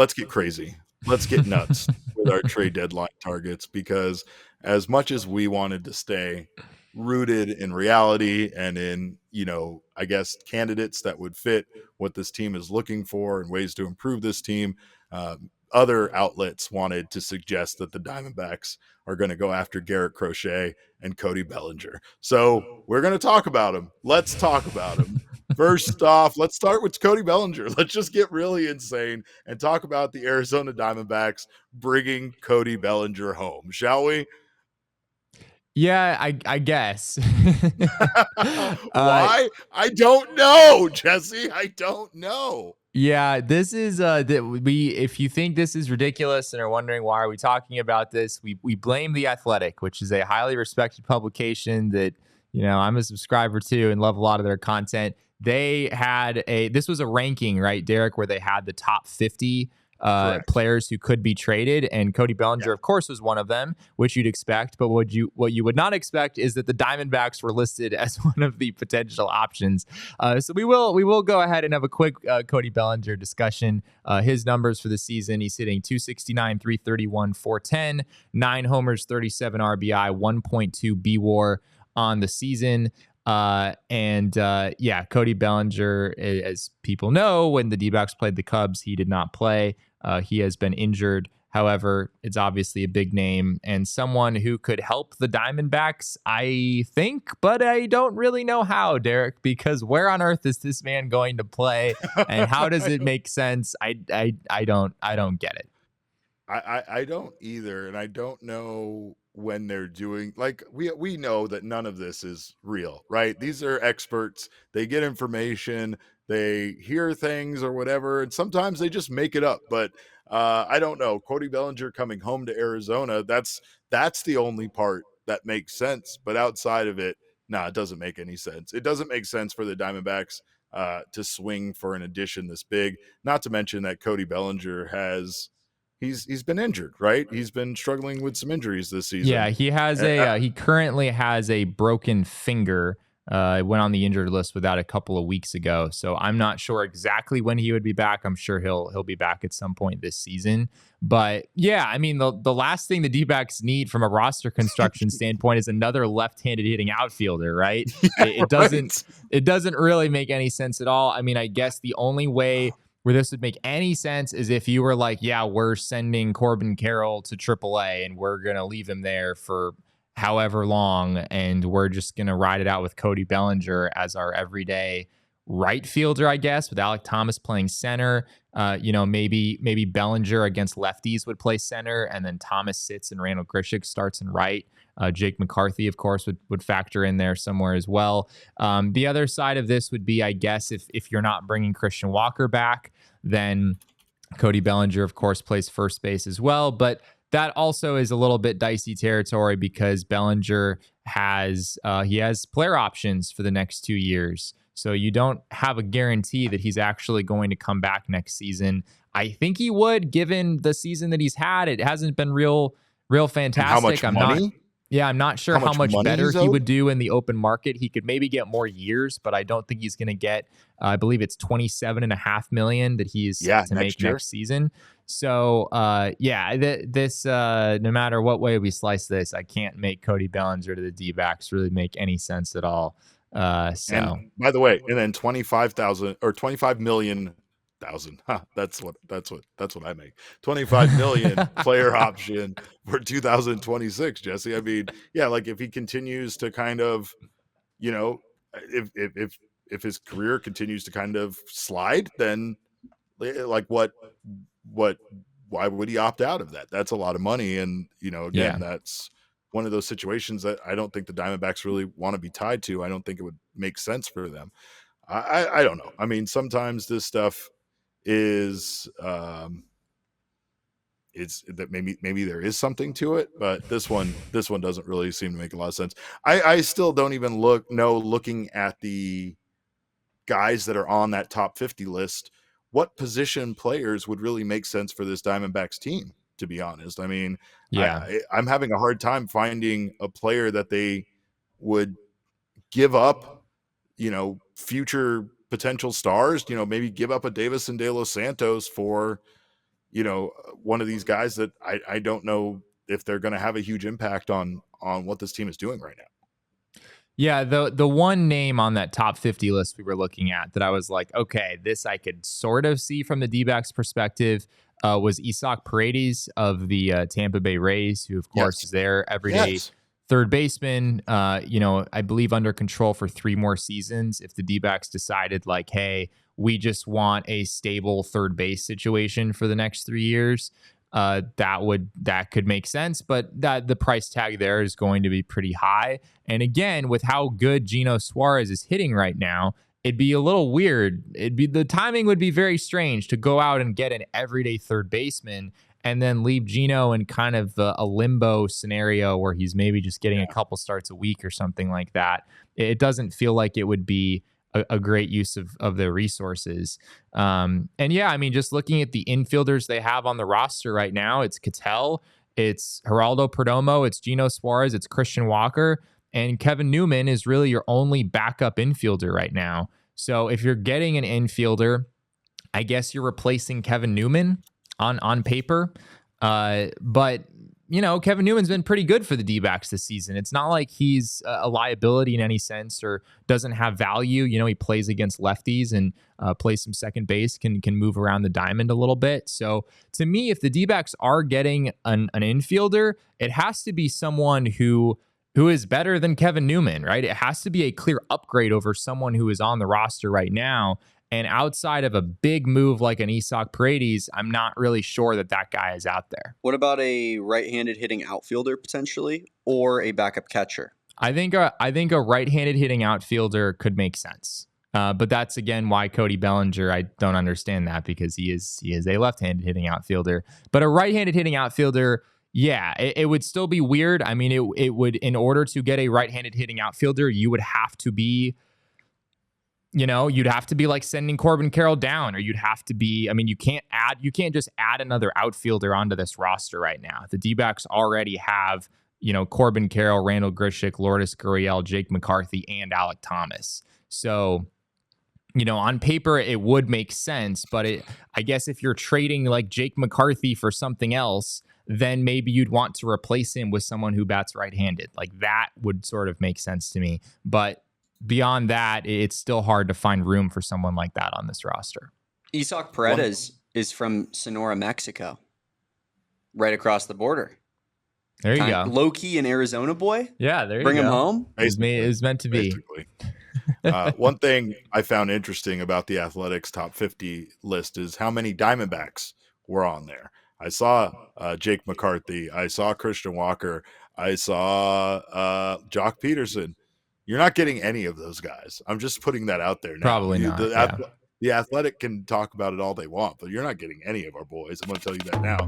let's get crazy. Let's get nuts with our trade deadline targets, because as much as we wanted to stay rooted in reality and in, I guess, candidates that would fit what this team is looking for and ways to improve this team, other outlets wanted to suggest that the Diamondbacks are going to go after Garrett Crochet and Cody Bellinger. So we're going to talk about them. Let's talk about them. First off, let's start with Cody Bellinger. Let's just get really insane and talk about the Arizona Diamondbacks bringing Cody Bellinger home, shall we? Yeah, I guess. Why? I don't know, Jesse. I don't know. Yeah, this is if you think this is ridiculous and are wondering why are we talking about this, we blame The Athletic, which is a highly respected publication that, I'm a subscriber to and love a lot of their content. They had this was a ranking, right, Derek, where they had the top 50 players who could be traded, and Cody Bellinger, of course, was one of them, which you'd expect. But what you would not expect is that the Diamondbacks were listed as one of the potential options. So we will go ahead and have a quick Cody Bellinger discussion. His numbers for the season: he's hitting 269, 331, 410, 9 homers, 37 RBI, 1.2 BWAR on the season. Cody Bellinger, as people know, when the Dbacks played the Cubs, he did not play. He has been injured. However, it's obviously a big name and someone who could help the Diamondbacks, I think, but I don't really know how, Derek, because where on earth is this man going to play and how does it make sense? I don't get it. I don't either, and I don't know when they're doing, like, we know that none of this is real, right? These are experts. They get information, they hear things or whatever, and sometimes they just make it up. But I don't know. Cody Bellinger coming home to Arizona, that's the only part that makes sense. But outside of it, it doesn't make any sense. It doesn't make sense for the Diamondbacks to swing for an addition this big. Not to mention that Cody Bellinger he's been injured, right? He's been struggling with some injuries this season. Yeah, he has he currently has a broken finger. Went on the injured list with that a couple of weeks ago. So I'm not sure exactly when he would be back. I'm sure he'll be back at some point this season. But yeah, I mean, the last thing the D-backs need from a roster construction standpoint is another left-handed hitting outfielder, right? It doesn't really make any sense at all. I mean, I guess the only way where this would make any sense is if you were like, yeah, we're sending Corbin Carroll to AAA and we're going to leave him there for however long, and we're just going to ride it out with Cody Bellinger as our everyday right fielder, I guess, with Alek Thomas playing center. Maybe Bellinger against lefties would play center, and then Thomas sits and Randall Grichuk starts in right. Jake McCarthy, of course, would factor in there somewhere as well. The other side of this would be, I guess, if you're not bringing Christian Walker back, then Cody Bellinger, of course, plays first base as well. But that also is a little bit dicey territory because Bellinger has player options for the next 2 years. So you don't have a guarantee that he's actually going to come back next season. I think he would, given the season that he's had. It hasn't been real fantastic. And how much money? I'm not sure how much better he would do in the open market. He could maybe get more years, but I don't think he's going to get, I believe it's $27.5 million that he's set to make next season. So, this, no matter what way we slice this, I can't make Cody Bellinger to the D-backs really make any sense at all. And by the way, and then 25,000 or 25 million thousand. That's what I make. 25 million player option for 2026, Jesse. I mean, yeah, like if he continues to kind of, if his career continues to kind of slide, then like why would he opt out of that? That's a lot of money. And, that's one of those situations that I don't think the Diamondbacks really want to be tied to. I don't think it would make sense for them. I don't know. I mean, sometimes this stuff is it's that maybe there is something to it, but this one doesn't really seem to make a lot of sense. I still don't even looking at the guys that are on that top 50 list, what position players would really make sense for this Diamondbacks team, to be honest. I mean, I'm having a hard time finding a player that they would give up, future potential stars, maybe give up a Davis and De Los Santos for, one of these guys that I don't know if they're going to have a huge impact on what this team is doing right now. Yeah, the one name on that top 50 list we were looking at that I was like, okay, this I could sort of see from the D-backs perspective was Isaac Paredes of the Tampa Bay Rays, who of course Yes. is their everyday Yes. third baseman. I believe under control for 3 more seasons. If the D-backs decided like, hey, we just want a stable third base situation for the next 3 years, that could make sense, but that the price tag there is going to be pretty high. And again, with how good Gino Suarez is hitting right now, it'd be a little weird. The timing would be very strange to go out and get an everyday third baseman and then leave Gino in kind of a limbo scenario where he's maybe just getting a couple starts a week or something like that. It doesn't feel like it would be a great use of their resources. And yeah, I mean, just looking at the infielders they have on the roster right now, it's Cattell, it's Geraldo Perdomo, it's Gino Suarez, it's Christian Walker, and Kevin Newman is really your only backup infielder right now. So if you're getting an infielder, I guess you're replacing Kevin Newman on paper. But Kevin Newman's been pretty good for the D-backs this season. It's not like he's a liability in any sense or doesn't have value. He plays against lefties and plays some second base, can move around the diamond a little bit. So to me, if the D-backs are getting an infielder, it has to be someone who is better than Kevin Newman, right? It has to be a clear upgrade over someone who is on the roster right now. And outside of a big move like an Isaac Paredes, I'm not really sure that guy is out there. What about a right-handed hitting outfielder potentially, or a backup catcher? I think a right-handed hitting outfielder could make sense. But that's again why Cody Bellinger, I don't understand that, because he is a left-handed hitting outfielder. But a right-handed hitting outfielder, yeah, it would still be weird. I mean, it would, in order to get a right-handed hitting outfielder, you would have to be, you'd have to be like sending Corbin Carroll down, or you'd have to be, I mean, you can't just add another outfielder onto this roster right now. The D-backs already have, Corbin Carroll, Randall Grichuk, Lourdes Gurriel, Jake McCarthy, and Alek Thomas. So, on paper, it would make sense, but I guess if you're trading like Jake McCarthy for something else, then maybe you'd want to replace him with someone who bats right-handed. Like that would sort of make sense to me. But beyond that, it's still hard to find room for someone like that on this roster. Isaac Paredes is from Sonora, Mexico, right across the border. There you go. Low-key an Arizona boy. Yeah, there you Bring go. him home. It was meant to be. One thing I found interesting about the Athletics top 50 list is how many Diamondbacks were on there. I saw Jake McCarthy. I saw Christian Walker. I saw Jock Peterson. You're not getting any of those guys. I'm just putting that out there now. Probably not. The Athletic can talk about it all they want, but you're not getting any of our boys. I'm going to tell you that now.